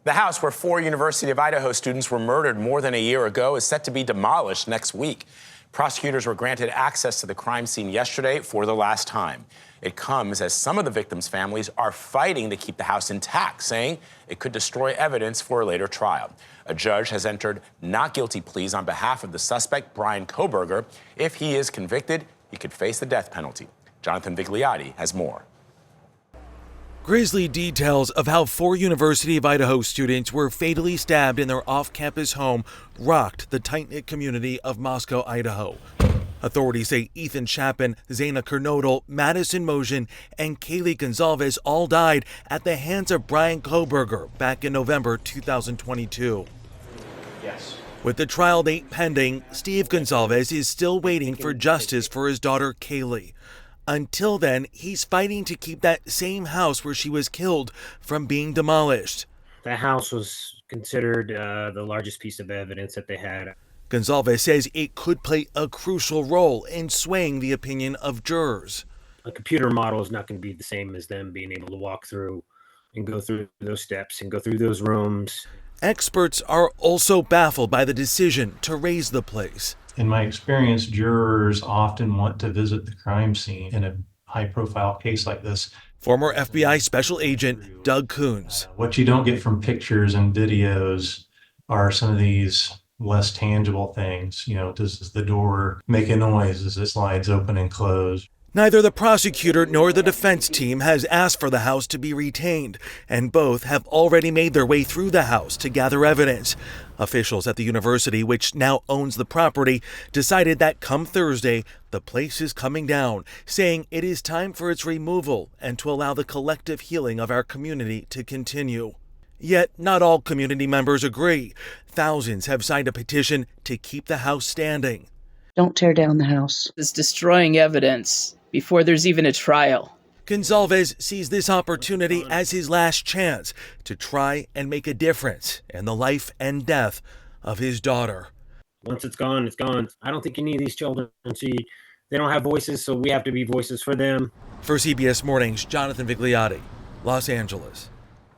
The house where 4 University of Idaho students were murdered more than a year ago is set to be demolished next week. Prosecutors were granted access to the crime scene yesterday for the last time. It comes as some of the victims' families are fighting to keep the house intact, saying it could destroy evidence for a later trial. A judge has entered not guilty pleas on behalf of the suspect, Brian Kohberger. If he is convicted, he could face the death penalty. Jonathan Vigliotti has more. Grisly details of how 4 University of Idaho students were fatally stabbed in their off-campus home rocked the tight-knit community of Moscow, Idaho. Authorities say Ethan Chapin, Zaina Kernodle, Madison Mosion, and Kaylee Gonzalez all died at the hands of Brian Kohberger back in November 2022. Yes. With the trial date pending, Steve Gonzalez is still waiting for justice for his daughter Kaylee. Until then, he's fighting to keep that same house where she was killed from being demolished. The house was considered the largest piece of evidence that they had. Gonzalez says it could play a crucial role in swaying the opinion of jurors. A computer model is not going to be the same as them being able to walk through and go through those steps and go through those rooms. Experts are also baffled by the decision to raise the place. In my experience, jurors often want to visit the crime scene in a high-profile case like this. Former FBI Special Agent Doug Coons. What you don't get from pictures and videos are some of these less tangible things. You know, does the door make a noise as it slides open and close? Neither the prosecutor nor the defense team has asked for the house to be retained, and both have already made their way through the house to gather evidence. Officials at the university, which now owns the property, decided that come Thursday, the place is coming down, saying it is time for its removal and to allow the collective healing of our community to continue. Yet not all community members agree. Thousands have signed a petition to keep the house standing. Don't tear down the house. It's destroying evidence before there's even a trial. Gonzalez sees this opportunity as his last chance to try and make a difference in the life and death of his daughter. Once it's gone, it's gone. I don't think any of these children see, they don't have voices, so we have to be voices for them. For CBS Mornings, Jonathan Vigliotti, Los Angeles.